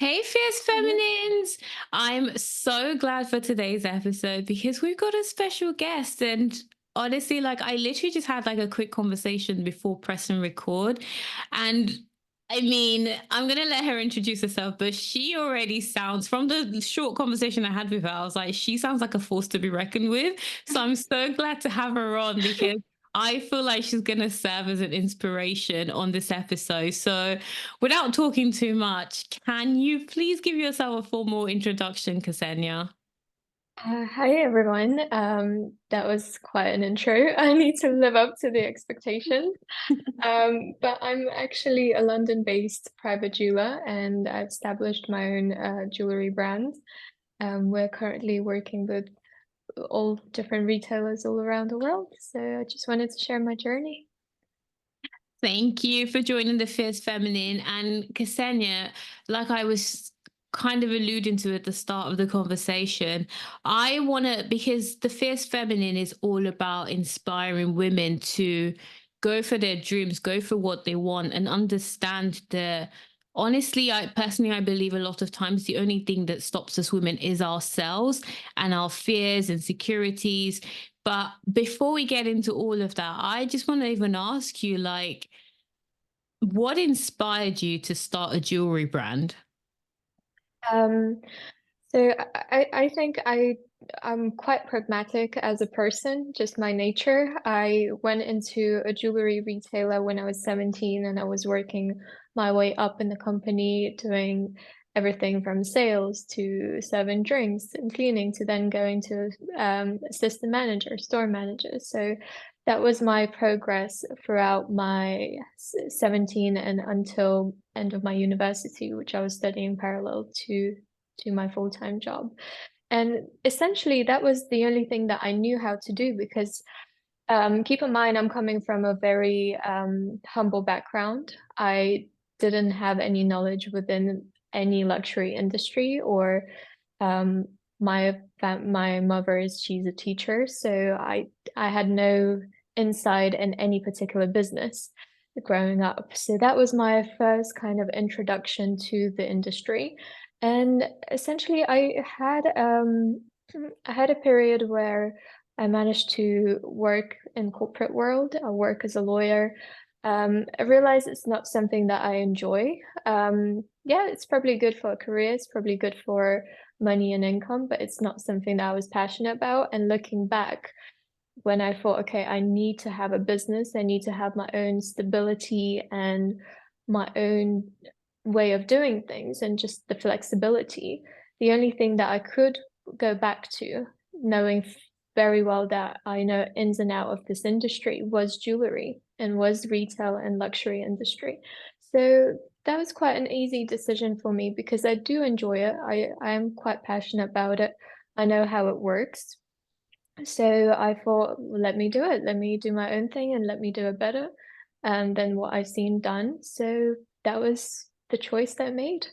Hey, Fierce Mhm. Feminines! I'm so glad for today's episode because we've got a special guest. And honestly, I literally just had a quick conversation before pressing record. And I mean, I'm going to let her introduce herself, but she already sounds, from the short conversation I had with her, I was like, she sounds like a force to be reckoned with. So I'm so glad to have her on because I feel like she's going to serve as an inspiration on this episode. So, without talking too much, can you please give yourself a formal introduction, Ksenia? Hi everyone. That was quite an intro. I need to live up to the expectations. But I'm actually a London-based private jeweler, and I've established my own jewelry brand. We're currently working with all different retailers all around the world. So I just wanted to share my journey. Thank you for joining the Fierce Feminine. And Ksenia, like I was kind of alluding to at the start of the conversation, I want to, because the Fierce Feminine is all about inspiring women to go for their dreams, go for what they want, and understand the. Honestly, I believe a lot of times the only thing that stops us women is ourselves and our fears and insecurities. But before we get into all of that, I just want to even ask you, what inspired you to start a jewelry brand? Um, so I think I'm quite pragmatic as a person, just my nature. I went into a jewelry retailer when I was 17 and I was working my way up in the company, doing everything from sales to serving drinks and cleaning to then going to assistant manager, store manager. So that was my progress throughout my 17 and until end of my university, which I was studying parallel to my full-time job. And essentially, that was the only thing that I knew how to do because keep in mind, I'm coming from a very humble background. I didn't have any knowledge within any luxury industry or um, my mother she's a teacher, so I had no insight in any particular business growing up. So that was my first kind of introduction to the industry. And essentially I had a period where I managed to work in corporate world. I work as a lawyer. I realize it's not something that I enjoy. Yeah, it's probably good for a career. It's probably good for money and income, but it's not something that I was passionate about. And looking back, when I thought, okay, I need to have a business, I need to have my own stability and my own way of doing things and just the flexibility. The only thing that I could go back to, knowing very well that I know ins and out of this industry, was jewelry and was retail and luxury industry. So that was quite an easy decision for me because I do enjoy it. I am quite passionate about it. I know how it works. So I thought, "Well, let me do it. Let me do my own thing and let me do it better than what I've seen done." So that was the choice that I made.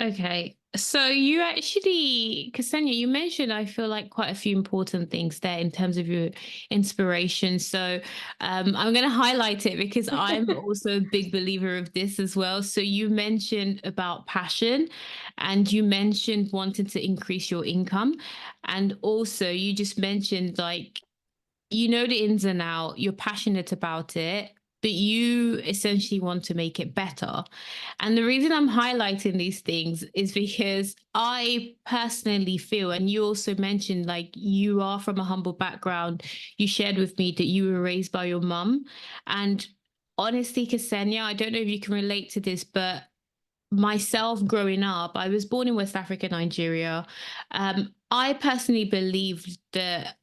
Okay. So you actually, Ksenia, you mentioned, I feel like, quite a few important things there in terms of your inspiration. So I'm going to highlight it because I'm also a big believer of this as well. So you mentioned about passion and you mentioned wanting to increase your income. And also you just mentioned you know the ins and out, you're passionate about it, but you essentially want to make it better. And the reason I'm highlighting these things is because I personally feel, and you also mentioned you are from a humble background. You shared with me that you were raised by your mum. And honestly, Ksenia, I don't know if you can relate to this, but myself growing up, I was born in West Africa, Nigeria. I personally believed that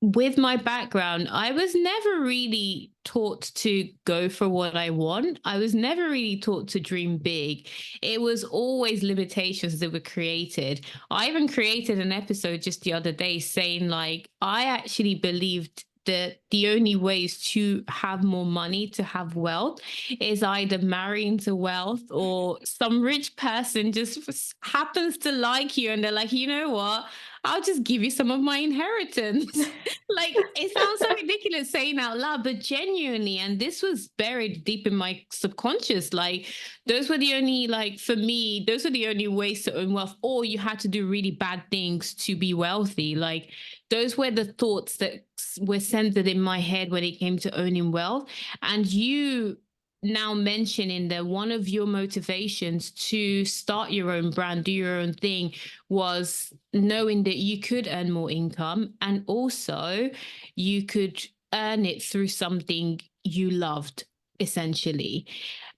with my background, I was never really taught to go for what I want. I was never really taught to dream big. It was always limitations that were created. I even created an episode just the other day saying, I actually believed that the only ways to have more money, to have wealth, is either marrying to wealth or some rich person just happens to like you and they're like, you know what? I'll just give you some of my inheritance. Like, it sounds so ridiculous saying out loud, but genuinely, and this was buried deep in my subconscious. Like, those were the only, like, for me, those were the only ways to earn wealth, or you had to do really bad things to be wealthy. Like, those were the thoughts that were centered in my head when it came to owning wealth. And you now mentioning that one of your motivations to start your own brand, do your own thing, was knowing that you could earn more income, and also you could earn it through something you loved, essentially.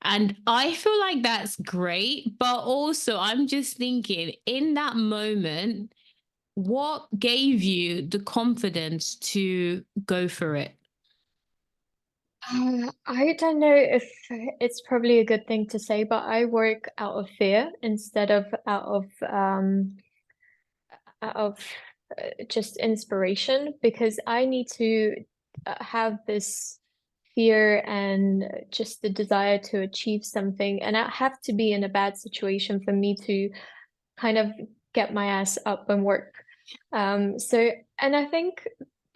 And I feel like that's great. But also, I'm just thinking in that moment, what gave you the confidence to go for it? I don't know if it's probably a good thing to say, but I work out of fear instead of out of just inspiration, because I need to have this fear and just the desire to achieve something, and I have to be in a bad situation for me to kind of get my ass up and work. So, and I think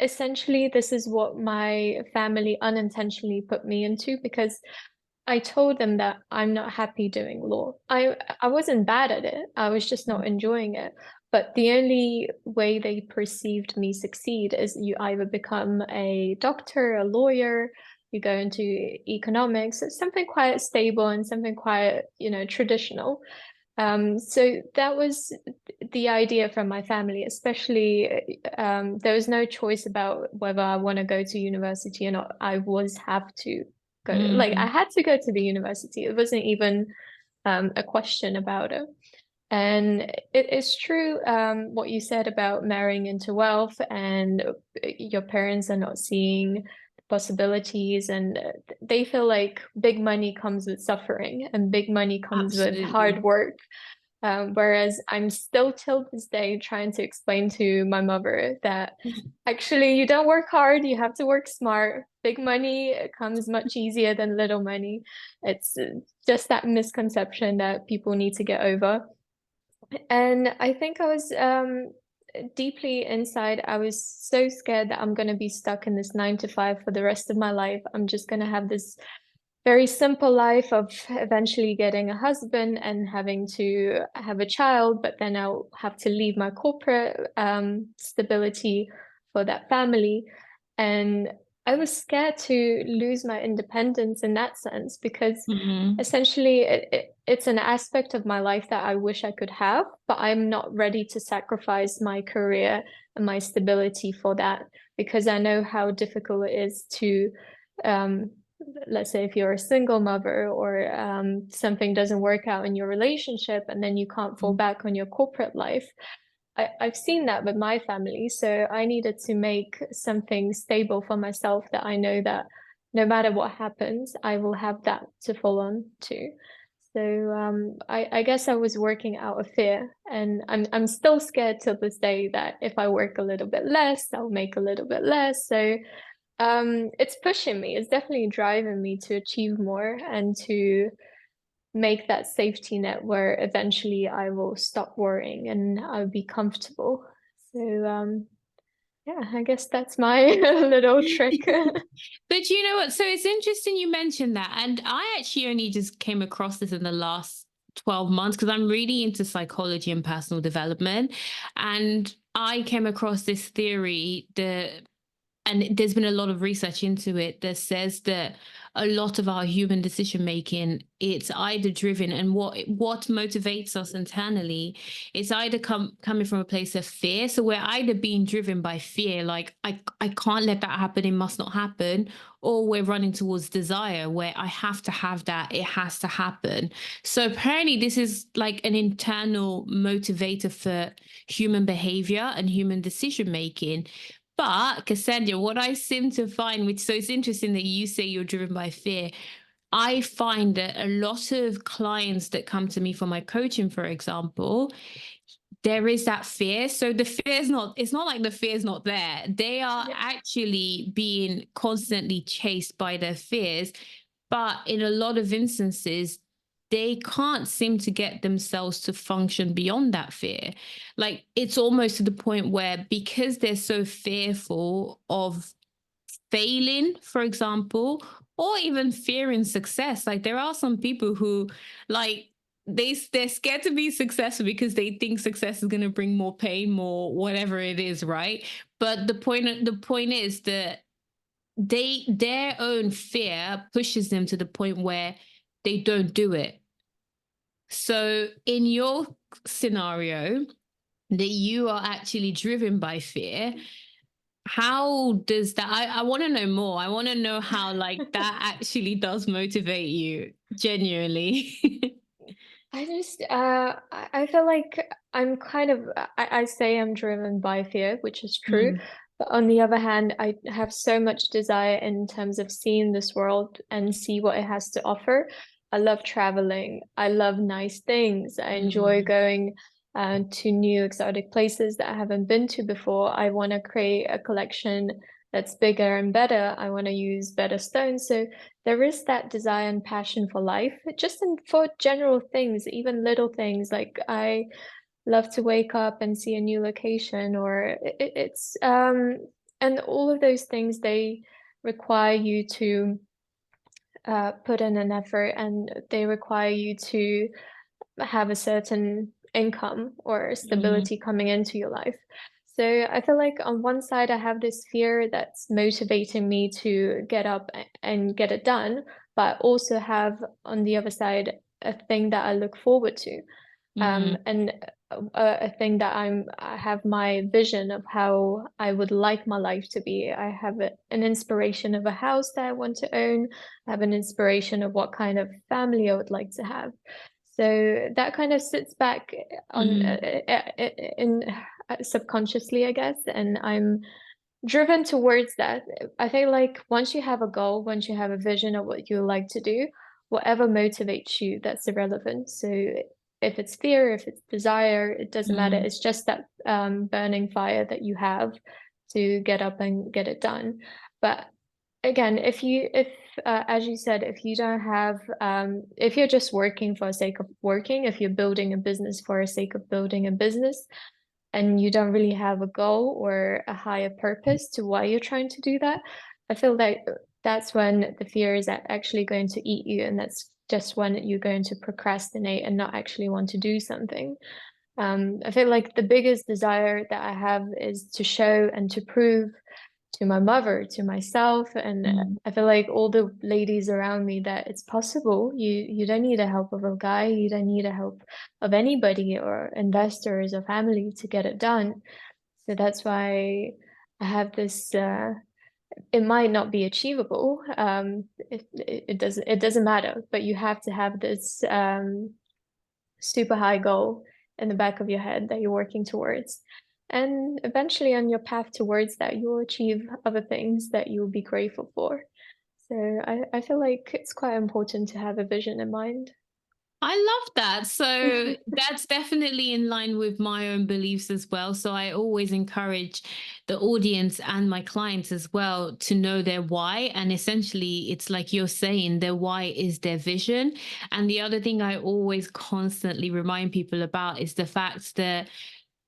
essentially this is what my family unintentionally put me into, because I told them that I'm not happy doing law. I wasn't bad at it. I was just not enjoying it. But the only way they perceived me succeed is you either become a doctor, a lawyer, you go into economics, it's something quite stable and something quite, traditional. So that was the idea from my family, especially there was no choice about whether I want to go to university or not. I was have to go, like I Mm, had to go to the university. It wasn't even a question about it. And it is true what you said about marrying into wealth, and your parents are not seeing possibilities, and they feel like big money comes with suffering and big money comes with hard absolutely. work. Whereas I'm still till this day trying to explain to my mother that actually you don't work hard, you have to work smart. Big money comes much easier than little money. It's just that misconception that people need to get over. And I think I was deeply inside, I was so scared that I'm going to be stuck in this 9 to 5 for the rest of my life. I'm just going to have this very simple life of eventually getting a husband and having to have a child, but then I'll have to leave my corporate stability for that family. And I was scared to lose my independence in that sense, because Mhm. essentially it's an aspect of my life that I wish I could have, but I'm not ready to sacrifice my career and my stability for that, because I know how difficult it is to um, let's say if you're a single mother, or something doesn't work out in your relationship and then you can't fall back on your corporate life. I've seen that with my family, so I needed to make something stable for myself that I know that no matter what happens, I will have that to fall on to. So I guess I was working out of fear, and I'm still scared till this day that if I work a little bit less, I'll make a little bit less. So it's pushing me. It's definitely driving me to achieve more and to make that safety net where eventually I will stop worrying and I'll be comfortable. So yeah, I guess that's my little trick. But you know what? So it's interesting you mentioned that. And I actually only just came across this in the last 12 months because I'm really into psychology and personal development. And I came across this theory that, and there's been a lot of research into it, that says that a lot of our human decision making, it's either driven, and what motivates us internally, it's either coming from a place of fear. So we're either being driven by fear, like I can't let that happen, it must not happen, or we're running towards desire, where I have to have that, it has to happen. So apparently this is like an internal motivator for human behavior and human decision making. But Cassandra, what I seem to find, which, so it's interesting that you say you're driven by fear. I find that a lot of clients that come to me for my coaching, for example, there is that fear. So the fear is not, it's not like the fear is not there. They are Yeah. actually being constantly chased by their fears. But in a lot of instances, they can't seem to get themselves to function beyond that fear. Like it's almost to the point where, because they're so fearful of failing, for example, or even fearing success. Like there are some people who, like, they're scared to be successful because they think success is going to bring more pain, more whatever it is, right? But the point is that their own fear pushes them to the point where they don't do it. So in your scenario, that you are actually driven by fear, how does that, I want to know more. I want to know how, like, that actually does motivate you genuinely. I feel like I'm kind of, I say I'm driven by fear, which is true. Mm, But on the other hand, I have so much desire in terms of seeing this world and see what it has to offer. I love traveling. I love nice things. I enjoy mm, going to new exotic places that I haven't been to before. I want to create a collection that's bigger and better. I want to use better stones. So there is that desire and passion for life, just for general things, even little things. Like I love to wake up and see a new location, or and all of those things, they require you to put in an effort, and they require you to have a certain income or mm, stability coming into your life. So I feel like on one side, I have this fear that's motivating me to get up and get it done, but I also have on the other side a thing that I look forward to, mm, and a thing that I have my vision of how I would like my life to be. I have an inspiration of a house that I want to own. I have an inspiration of what kind of family I would like to have. So that kind of sits back on mm, in subconsciously, I guess, and I'm driven towards that. I feel like once you have a goal, once you have a vision of what you like to do, whatever motivates you, that's irrelevant. So if it's fear, if it's desire, it doesn't matter. mm. It's just that burning fire that you have to get up and get it done. But again, if as you said, if you don't have if you're just working for the sake of working, if you're building a business for the sake of building a business, and you don't really have a goal or a higher purpose to why you're trying to do that, I feel like that's when the fear is actually going to eat you, and that's just when you're going to procrastinate and not actually want to do something. I feel like the biggest desire that I have is to show and to prove to my mother, to myself, and Mm. I feel like all the ladies around me that it's possible. You don't need the help of a guy, you don't need the help of anybody or investors or family to get it done. So that's why I have this it might not be achievable. It doesn't matter, but you have to have this super high goal in the back of your head that you're working towards. And eventually, on your path towards that, you'll achieve other things that you'll be grateful for. So I feel like it's quite important to have a vision in mind. I love that. So that's definitely in line with my own beliefs as well. So I always encourage the audience and my clients as well to know their why. And essentially, it's like you're saying, their why is their vision. And the other thing I always constantly remind people about is the fact that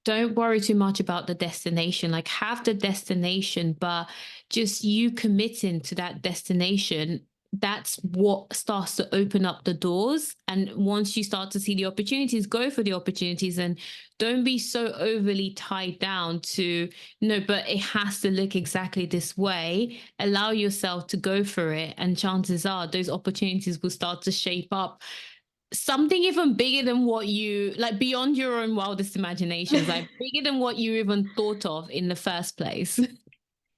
don't worry too much about the destination. Like, have the destination, but just you committing to that destination, that's what starts to open up the doors. And once you start to see the opportunities, go for the opportunities, and don't be so overly tied down to, no, but it has to look exactly this way. Allow yourself to go for it, and chances are those opportunities will start to shape up something even bigger than what you, like, beyond your own wildest imaginations, like bigger than what you even thought of in the first place.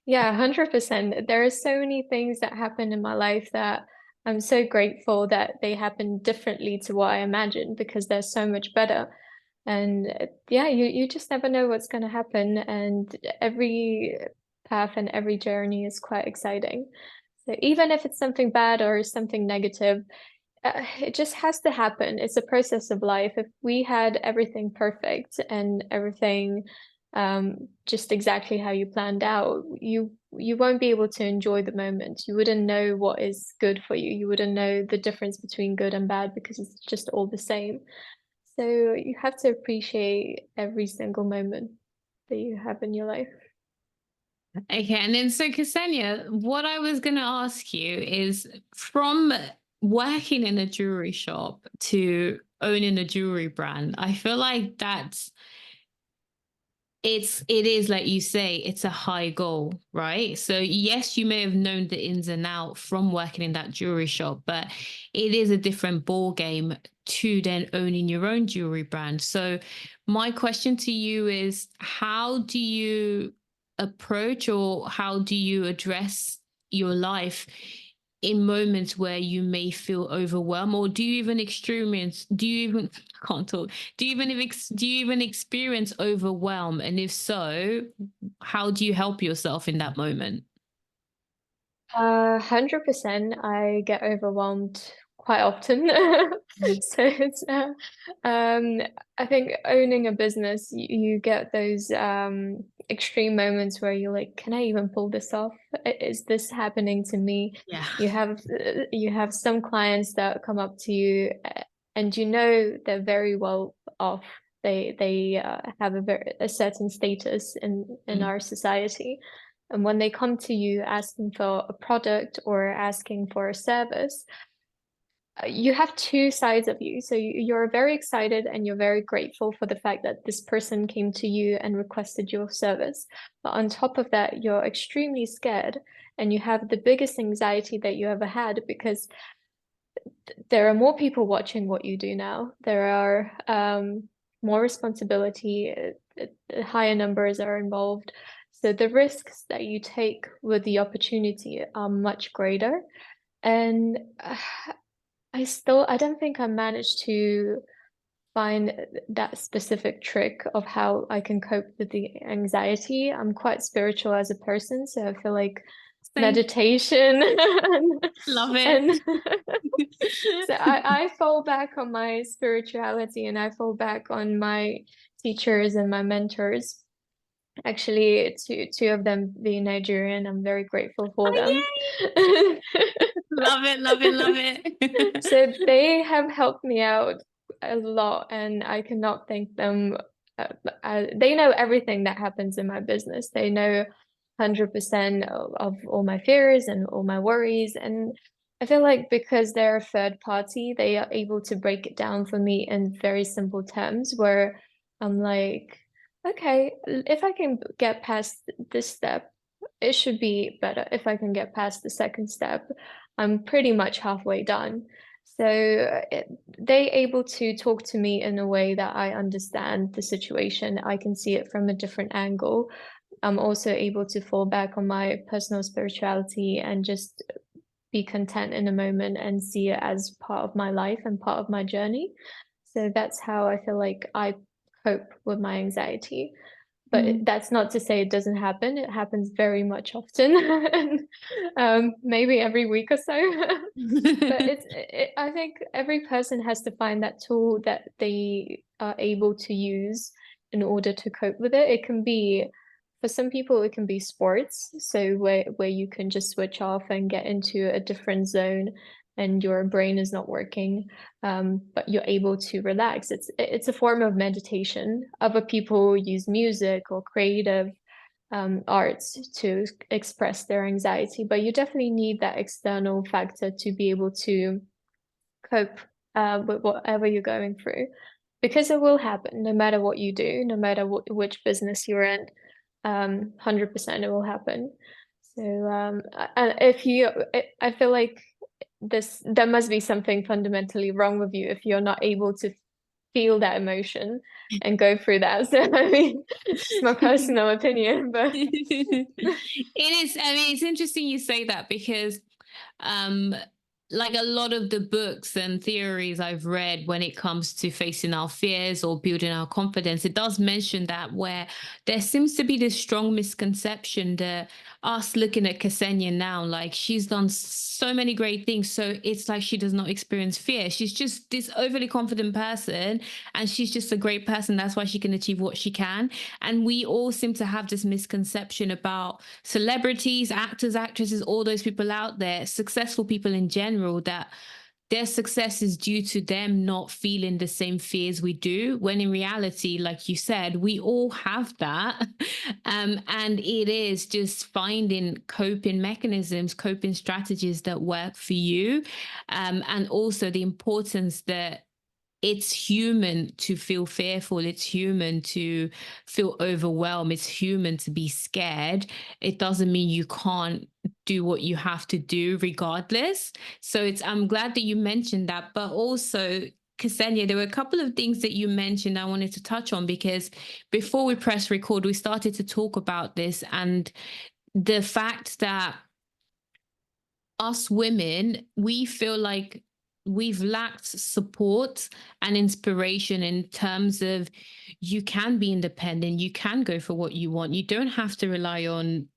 Yeah, 100%. There are so many things that happen in my life that I'm so grateful that they happen differently to what I imagined, because they're so much better. And yeah, you just never know what's going to happen. And every path and every journey is quite exciting. So even if it's something bad or something negative, it just has to happen. It's a process of life. If we had everything perfect and everything just exactly how you planned out, you won't be able to enjoy the moment. You wouldn't know what is good for you. You wouldn't know the difference between good and bad because it's just all the same. So you have to appreciate every single moment that you have in your life. Okay, and then so Ksenia, what I was going to ask you is, from working in a jewelry shop to owning a jewelry brand, I feel like it is like you say, it's a high goal, right? So yes, you may have known the ins and out from working in that jewelry shop, but it is a different ball game to then owning your own jewelry brand. So my question to you is, how do you approach, or how do you address your life in moments where you may feel overwhelmed? Or do you even can't talk, do you even experience overwhelm? And if so, how do you help yourself in that moment? 100%. I get overwhelmed quite often. Mm. So um, I think owning a business, you get those extreme moments where you're like, can I even pull this off? Is this happening to me? Yeah. You have some clients that come up to you, and you know they're very well off. They have a certain status in Mm. our society. And when they come to you asking for a product or asking for a service, you have two sides of you. So you're very excited and you're very grateful for the fact that this person came to you and requested your service. But on top of that, you're extremely scared and you have the biggest anxiety that you ever had, because there are more people watching what you do now. There are more responsibility, higher numbers are involved. So the risks that you take with the opportunity are much greater. And I don't think I managed to find that specific trick of how I can cope with the anxiety. I'm quite spiritual as a person, so I feel like Same. meditation Love and it. so I fall back on my spirituality and I fall back on my teachers and my mentors. Actually, two of them being Nigerian, I'm very grateful for Oh, them. yay. Love it, love it, love it. So they have helped me out a lot, and I cannot thank them. They know everything that happens in my business. They know 100% of all my fears and all my worries. And I feel like because they're a third party, they are able to break it down for me in very simple terms where I'm like, okay, if I can get past this step, it should be better. If I can get past the second step, I'm pretty much halfway done. So they able to talk to me in a way that I understand the situation. I can see it from a different angle. I'm also able to fall back on my personal spirituality and just be content in a moment and see it as part of my life and part of my journey. So that's how I feel like I cope with my anxiety. But Mm. that's not to say it doesn't happen. It happens very much often, maybe every week or so. But I think every person has to find that tool that they are able to use in order to cope with it. It can be, for some people, it can be sports. So where you can just switch off and get into a different zone and your brain is not working, but you're able to relax. It's a form of meditation. Other people use music or creative arts to express their anxiety, but you definitely need that external factor to be able to cope with whatever you're going through, because it will happen no matter what you do, no matter which business you're in. 100% it will happen. So if you, I feel like there must be something fundamentally wrong with you if you're not able to feel that emotion and go through that. So I mean, it's my personal opinion, but It is. I mean, it's interesting you say that because, um, like a lot of the books and theories I've read when it comes to facing our fears or building our confidence, it does mention that, where there seems to be this strong misconception that us looking at Ksenia now, like she's done so many great things. So it's like she does not experience fear. She's just this overly confident person and she's just a great person. That's why she can achieve what she can. And we all seem to have this misconception about celebrities, actors, actresses, all those people out there, successful people in general, that their success is due to them not feeling the same fears we do, when in reality, like you said, we all have that. And it is just finding coping mechanisms, coping strategies that work for you. And also the importance that it's human to feel fearful. It's human to feel overwhelmed. It's human to be scared. It doesn't mean you can't do what you have to do regardless. So I'm glad that you mentioned that. But also, Ksenia, there were a couple of things that you mentioned I wanted to touch on, because before we press record, we started to talk about this, and the fact that us women, we feel like we've lacked support and inspiration in terms of, you can be independent, you can go for what you want, you don't have to rely on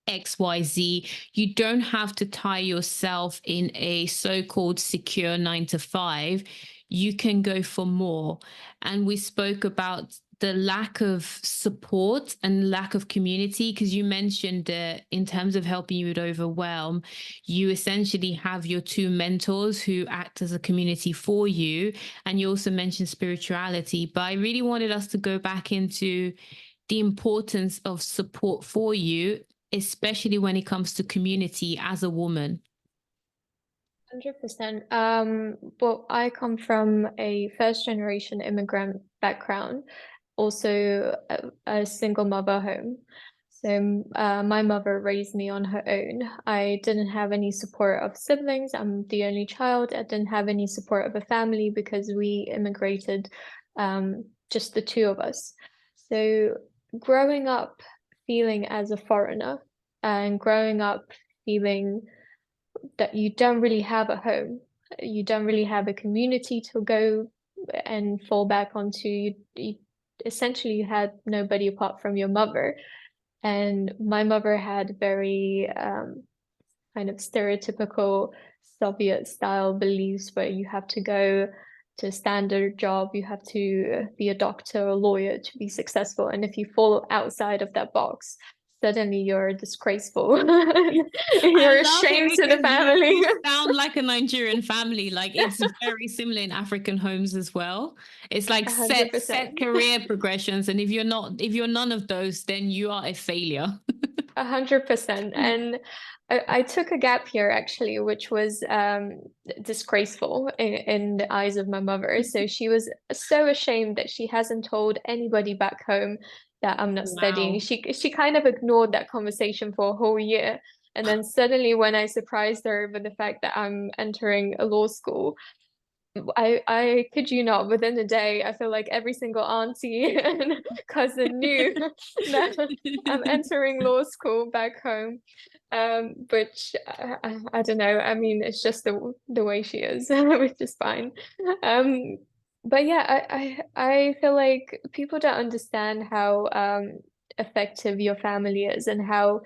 XYZ. You don't have to tie yourself in a so-called secure 9 to 5. You can go for more. And we spoke about the lack of support and lack of community, because you mentioned that in terms of helping you with overwhelm, you essentially have your 2 mentors who act as a community for you. And you also mentioned spirituality. But I really wanted us to go back into the importance of support for you, especially when it comes to community as a woman. 100%. Well, I come from a first generation immigrant background, also a single mother home. So my mother raised me on her own. I didn't have any support of siblings. I'm the only child. I didn't have any support of a family because we immigrated, just the 2 of us. So growing up feeling as a foreigner and growing up feeling that you don't really have a home, you don't really have a community to go and fall back onto. Essentially, you had nobody apart from your mother. And my mother had very kind of stereotypical Soviet style beliefs where you have to go to a standard job, you have to be a doctor or lawyer to be successful. And if you fall outside of that box, suddenly you're disgraceful. I You're a love shame it to the because family. you sound like a Nigerian family. Like, it's very similar in African homes as well. It's like hundred set percent. career progressions, and if you're none of those, then you are a failure. 100%. And I took a gap year actually, which was disgraceful in the eyes of my mother. So she was so ashamed that she hasn't told anybody back home that I'm not studying. Wow. She kind of ignored that conversation for a whole year. And then suddenly when I surprised her with the fact that I'm entering a law school, I kid you not, within a day, I feel like every single auntie and cousin knew that I'm entering law school back home. Which I don't know. I mean, it's just the way she is, which is fine. Um, but yeah, I feel like people don't understand how effective your family is and how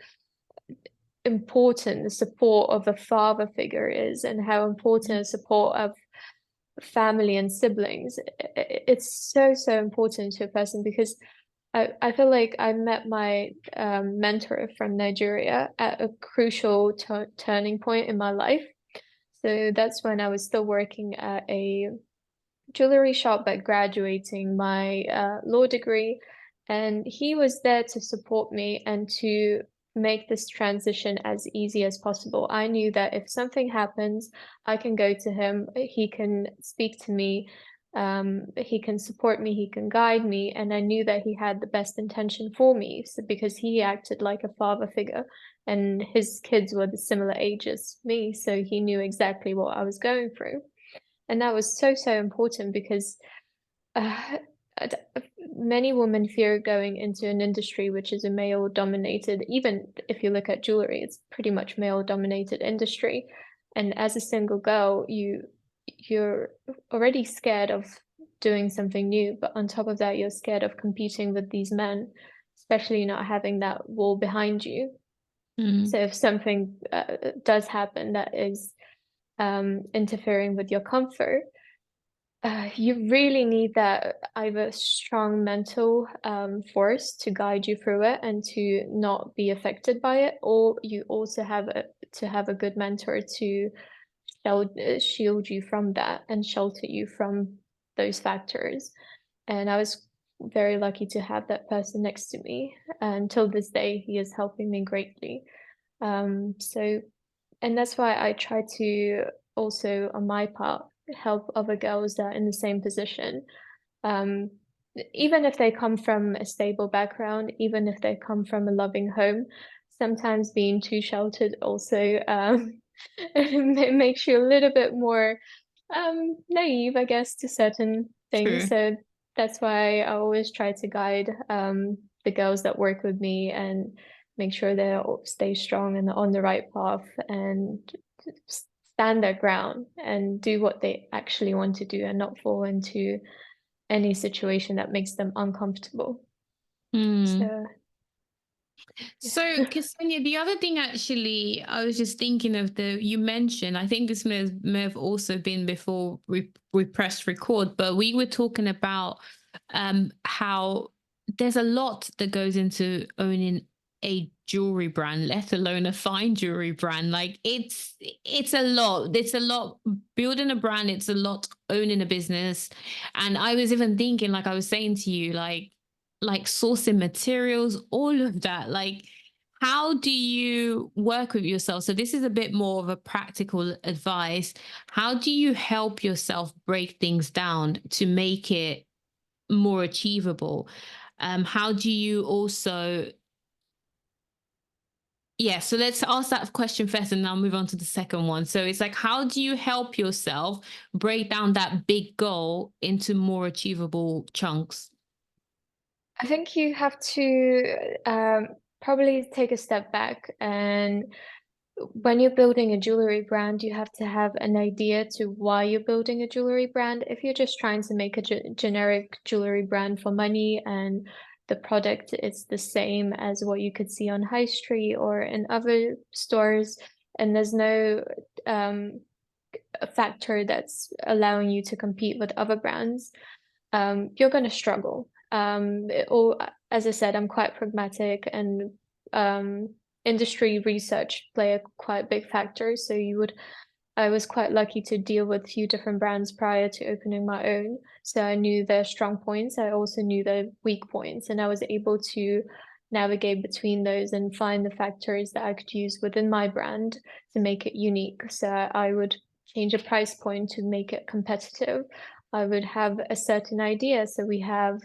important the support of a father figure is, and how important the support of family and siblings. It's so important to a person, because I feel like I met my mentor from Nigeria at a crucial turning point in my life. So that's when I was still working at a jewelry shop but graduating my law degree. And he was there to support me and to make this transition as easy as possible. I knew that if something happens, I can go to him, he can speak to me, he can support me, he can guide me. And I knew that he had the best intention for me, so because he acted like a father figure and his kids were the similar age as me, so he knew exactly what I was going through. And that was so important, because uh, many women fear going into an industry which is a male dominated. Even if you look at jewelry, it's pretty much male dominated industry. And as a single girl, you're already scared of doing something new, but on top of that, you're scared of competing with these men, especially not having that wall behind you. Mm, So if something does happen that is interfering with your comfort, you really need that either strong mental force to guide you through it and to not be affected by it, or you also to have a good mentor to shield you from that and shelter you from those factors. And I was very lucky to have that person next to me. And till this day, he is helping me greatly. So, and that's why I try to also, on my part, help other girls that are in the same position. Um, Even if they come from a stable background, even if they come from a loving home, sometimes being too sheltered also makes you a little bit more naive, I guess, to certain things. true. So that's why I always try to guide the girls that work with me and make sure they all stay strong and on the right path and stand their ground and do what they actually want to do and not fall into any situation that makes them uncomfortable. Mm. So So, yeah. Ksenia, the other thing actually, I was just thinking of you mentioned, I think this may have also been before we pressed record, but we were talking about how there's a lot that goes into owning a jewelry brand, let alone a fine jewelry brand. Like it's a lot. It's a lot building a brand, it's a lot owning a business. And I was even thinking, like I was saying to you, like sourcing materials, all of that. Like, how do you work with yourself? So, this is a bit more of a practical advice. How do you help yourself break things down to make it more achievable? How do you also, yeah, so let's ask that question first and now move on to the second one. So, it's like, how do you help yourself break down that big goal into more achievable chunks? I think you have to probably take a step back, and when you're building a jewelry brand, you have to have an idea to why you're building a jewelry brand. If you're just trying to make a generic jewelry brand for money and the product is the same as what you could see on high street or in other stores, and there's no factor that's allowing you to compete with other brands, you're going to struggle. As I said, I'm quite pragmatic, and industry research play a quite big factor. So I was quite lucky to deal with a few different brands prior to opening my own. So I knew their strong points. I also knew their weak points, and I was able to navigate between those and find the factors that I could use within my brand to make it unique. So I would change a price point to make it competitive. I would have a certain idea. So we have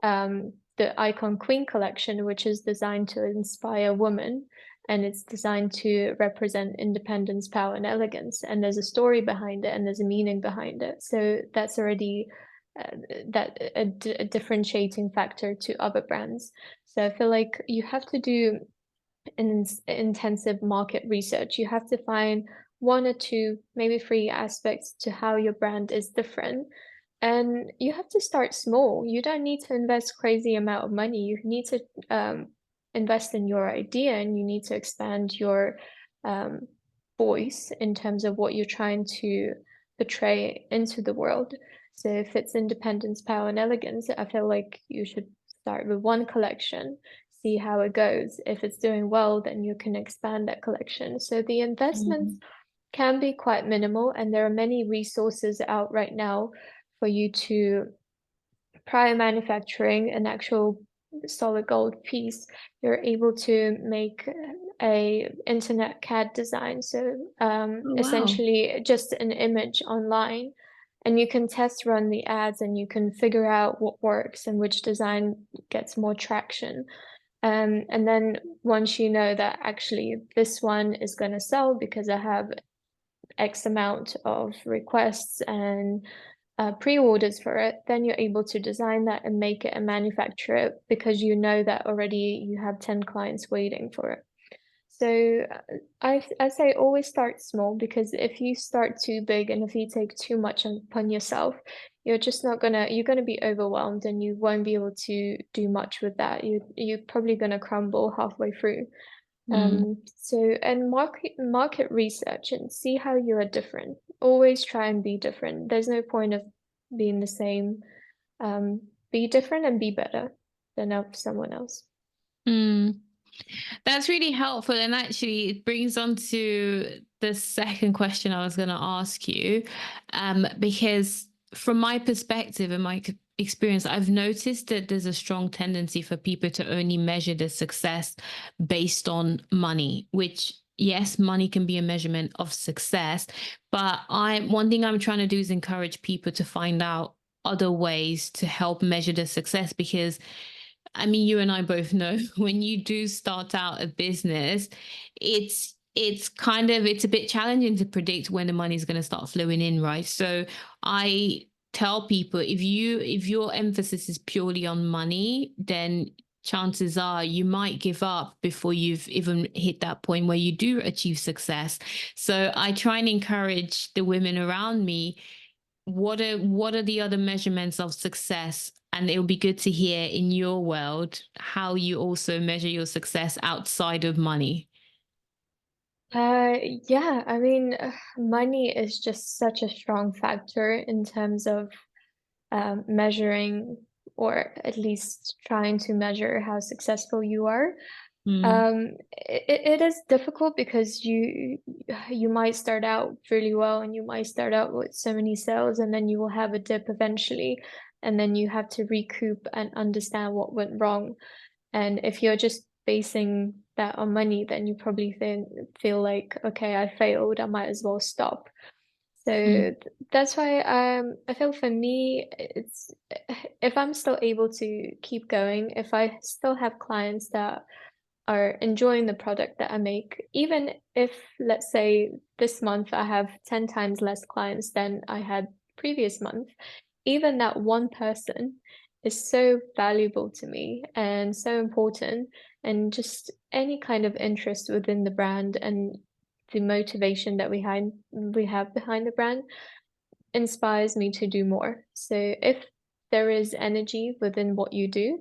the Icon Queen collection, which is designed to inspire women, and it's designed to represent independence, power, and elegance. And there's a story behind it, and there's a meaning behind it. So that's already a differentiating factor to other brands. So I feel like you have to do an intensive market research. You have to find one or two, maybe three aspects to how your brand is different. And you have to start small. You don't need to invest crazy amount of money. You need to invest in your idea, and you need to expand your um, voice in terms of what you're trying to portray into the world. So if it's independence, power, and elegance, I feel like you should start with one collection, see how it goes. If it's doing well, then you can expand that collection. So the investments Mm, can be quite minimal, and there are many resources out right now for you to, prior manufacturing an actual solid gold piece, you're able to make a internet CAD design. So oh, wow. essentially just an image online, and you can test run the ads and you can figure out what works and which design gets more traction. And then once you know that actually this one is going to sell because I have X amount of requests and pre-orders for it, then you're able to design that and make it and manufacture it because you know that already you have 10 clients waiting for it. So I say always start small, because if you start too big and if you take too much upon yourself, you're gonna be overwhelmed and you won't be able to do much with that. You're probably gonna crumble halfway through. Mm, And market research and see how you are different. Always try and be different. There's no point of being the same. Um, be different and be better than of someone else. mm. That's really helpful. And actually, it brings on to the second question I was going to ask you. Because from my perspective and my experience, I've noticed that there's a strong tendency for people to only measure their success based on money, which, yes, money can be a measurement of success. But one thing I'm trying to do is encourage people to find out other ways to help measure their success, because I mean, you and I both know when you do start out a business, it's a bit challenging to predict when the money is going to start flowing in, right? So I tell people, if your emphasis is purely on money, then chances are you might give up before you've even hit that point where you do achieve success. So I try and encourage the women around me, what are the other measurements of success, and it would be good to hear in your world how you also measure your success outside of money. Uh, yeah, I mean, money is just such a strong factor in terms of measuring, or at least trying to measure how successful you are. Mm, It is difficult because you might start out really well and you might start out with so many sales, and then you will have a dip eventually, and then you have to recoup and understand what went wrong. And if you're just basing that on money, then you probably feel like, okay, I failed, I might as well stop. So mm, that's why I feel for me it's if I'm still able to keep going, if I still have clients that are enjoying the product that I make, even if, let's say, this month I have 10 times less clients than I had previous month, even that one person is so valuable to me and so important, and just any kind of interest within the brand and the motivation that we have behind the brand inspires me to do more. So if there is energy within what you do,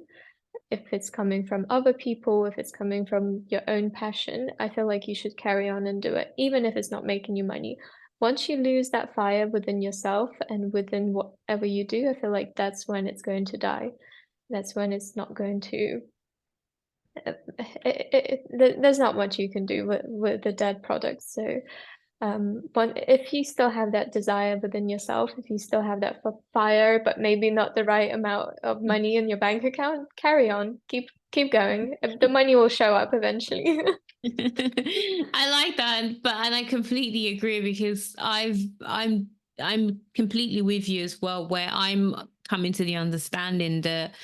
if it's coming from other people, if it's coming from your own passion, I feel like you should carry on and do it, even if it's not making you money. Once you lose that fire within yourself and within whatever you do, I feel like that's when it's going to die. That's when it's not going to. There's not much you can do with the dead product. So but if you still have that desire within yourself, if you still have that fire, but maybe not the right amount of money in your bank account, carry on. Keep going. The money will show up eventually. I like that, but and I completely agree, because I'm completely with you as well, where I'm coming to the understanding that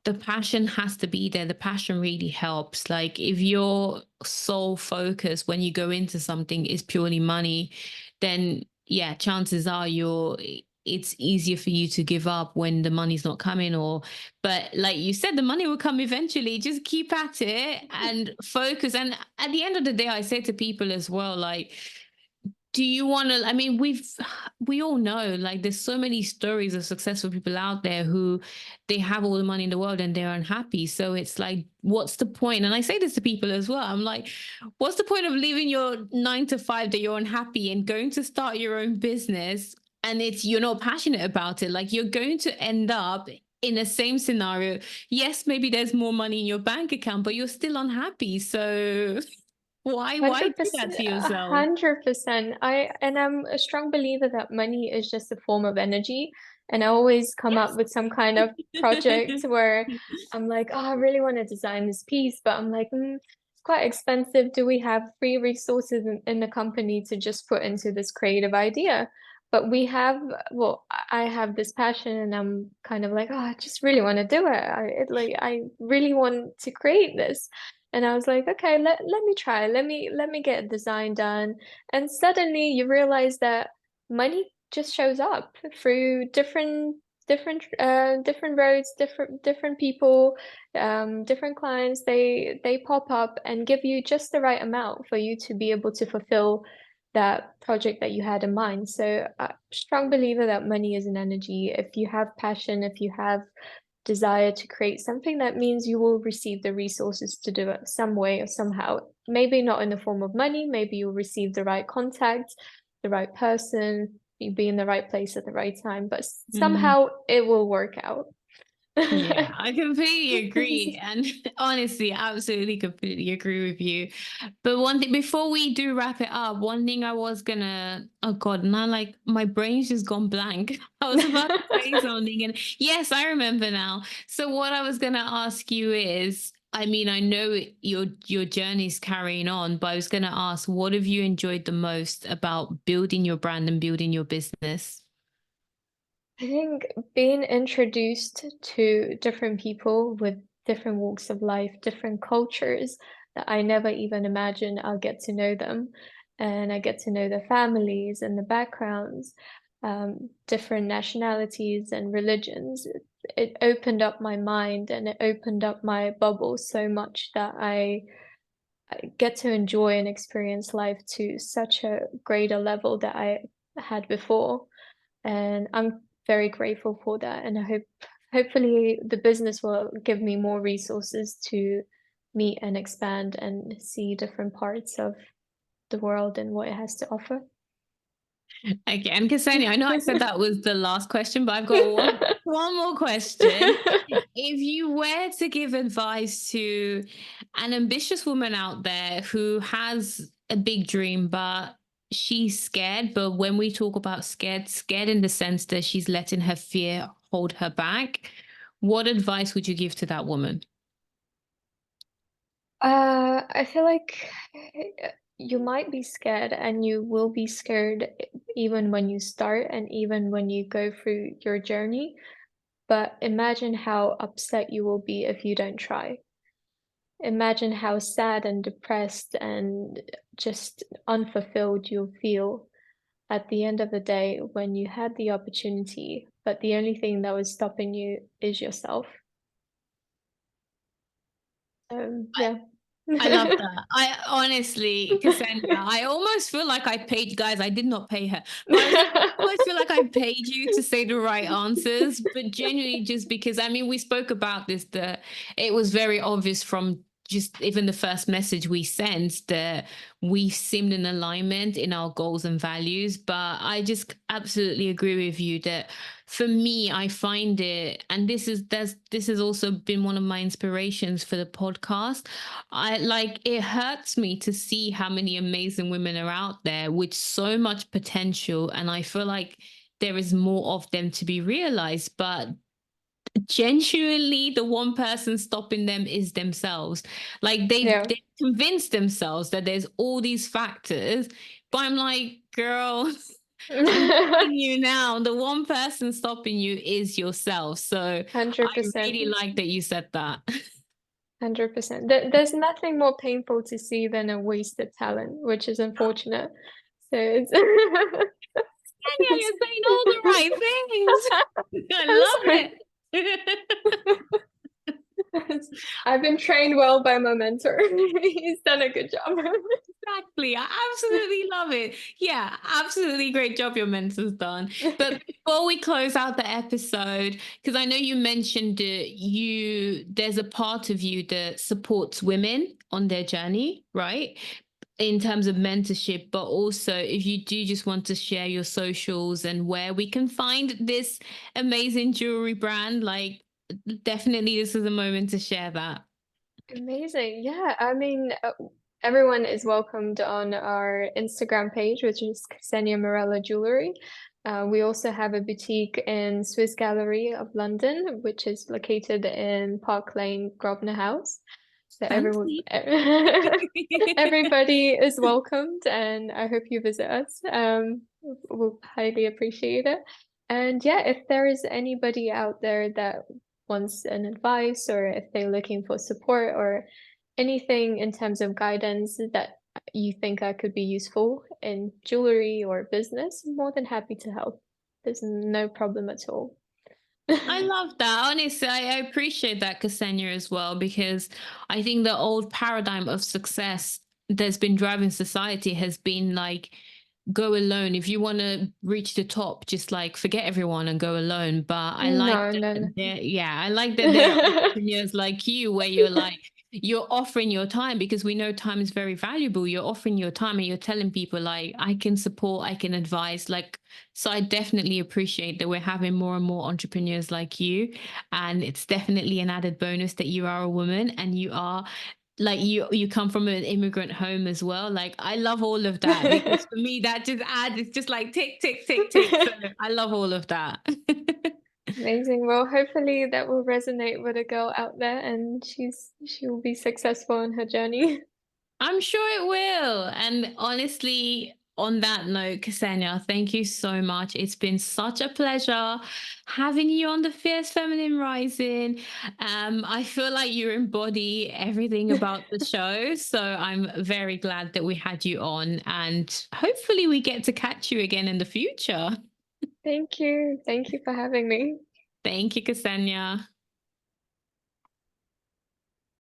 the passion has to be there. The passion really helps. Like if your sole focus when you go into something is purely money, then yeah, chances are it's easier for you to give up when the money's not coming. Or but like you said, the money will come eventually. Just keep at it and focus. And at the end of the day, I say to people as well, like, do you want to, I mean, we all know, like, there's so many stories of successful people out there who they have all the money in the world and they're unhappy. So it's like, what's the point? And I say this to people as well. I'm like, what's the point of leaving your 9 to 5 that you're unhappy and going to start your own business, and you're not passionate about it? Like, you're going to end up in the same scenario. Yes, maybe there's more money in your bank account, but you're still unhappy. So why do that 100%, to yourself? 100%. I'm a strong believer that money is just a form of energy. And I always come up Yes. with some kind of project where I'm like, oh, I really want to design this piece, but I'm like, it's quite expensive. Do we have free resources in the company to just put into this creative idea? But well, I have this passion, and I'm kind of like, oh, I just really want to do it. I really want to create this. And I was like, okay, let me try. Let me get a design done. And suddenly you realize that money just shows up through different different roads, different people, different clients. They pop up and give you just the right amount for you to be able to fulfill that project that you had in mind. So, strong believer that money is an energy. If you have passion, if you have desire to create something, that means you will receive the resources to do it some way or somehow. Maybe not in the form of money, maybe you'll receive the right contact, the right person, you be in the right place at the right time, but somehow it will work out. Yeah, I completely agree. And honestly, absolutely completely agree with you. But one thing before we do wrap it up, one thing I was gonna, oh God, now like my brain's just gone blank. I was about to say something, and yes, I remember now. So what I was gonna ask you is, I mean, I know your journey's carrying on, but I was gonna ask, what have you enjoyed the most about building your brand and building your business? I think being introduced to different people with different walks of life, different cultures that I never even imagined I'll get to know them. And I get to know their families and the backgrounds, different nationalities and religions. It opened up my mind and it opened up my bubble so much that I get to enjoy and experience life to such a greater level that I had before. And I'm very grateful for that, and I hopefully the business will give me more resources to meet and expand and see different parts of the world and what it has to offer. Again, Ksenia, I know I said that was the last question, but I've got one more question. If you were to give advice to an ambitious woman out there who has a big dream, but she's scared, but when we talk about scared, scared in the sense that she's letting her fear hold her back, what advice would you give to that woman? I feel like you might be scared and you will be scared even when you start and even when you go through your journey. But imagine how upset you will be if you don't try. Imagine how sad and depressed and just unfulfilled you'll feel at the end of the day when you had the opportunity, but the only thing that was stopping you is yourself. Yeah. I love that. I honestly, Ksenia, I almost feel like I paid, guys, I did not pay her, but I was like, I almost feel like I paid you to say the right answers, but genuinely just because, I mean, we spoke about this, that it was very obvious from just even the first message we sent that we seemed in alignment in our goals and values. But I just absolutely agree with you that for me, I find it, and this has also been one of my inspirations for the podcast. I like it hurts me to see how many amazing women are out there with so much potential. And I feel like there is more of them to be realized. But genuinely, the one person stopping them is themselves. Like Yeah. they convince themselves that there's all these factors. But I'm like, girl, I'm telling you now, the one person stopping you is yourself. So I really 100%. like that you said that. 100%. There's nothing more painful to see than a wasted talent, which is unfortunate. So it's, Yeah, you're saying all the right things. I'm I sorry. love it. I've been trained well by my mentor. He's done a good job. Exactly. I absolutely love it. Yeah, absolutely great job your mentor's done. But before we close out the episode, because I know you mentioned that there's a part of you that supports women on their journey, right? In terms of mentorship, but also if you do just want to share your socials and where we can find this amazing jewelry brand, like definitely this is a moment to share that. Amazing. Yeah, I mean, everyone is welcomed on our Instagram page, which is Ksenia Mirella Jewellery. We also have a boutique in Swiss Gallery of London, which is located in Park Lane, Grosvenor House. So everyone, Fancy. everybody is welcomed, and I hope you visit us. We'll highly appreciate it. And yeah, if there is anybody out there that wants an advice or if they're looking for support or anything in terms of guidance that you think I could be useful in jewelry or business, I'm more than happy to help. There's no problem at all. I love that. Honestly, I appreciate that, Ksenia, as well, because I think the old paradigm of success that's been driving society has been like, go alone. If you want to reach the top, just like forget everyone and go alone. But I like No, no, that no. there, yeah, I like that there are entrepreneurs like you where you're like, you're offering your time because we know time is very valuable. You're offering your time and you're telling people like, I can support, I can advise. Like, so I definitely appreciate that we're having more and more entrepreneurs like you. And it's definitely an added bonus that you are a woman and you are like you come from an immigrant home as well. Like I love all of that because for me that just adds, it's just like tick tick tick tick. So I love all of that. Amazing. Well, hopefully that will resonate with a girl out there and she will be successful in her journey. I'm sure it will. And honestly, on that note, Ksenia, thank you so much. It's been such a pleasure having you on the Fierce Feminine Rising. I feel like you embody everything about the show. So I'm very glad that we had you on. And hopefully, we get to catch you again in the future. Thank you. Thank you for having me. Thank you, Ksenia.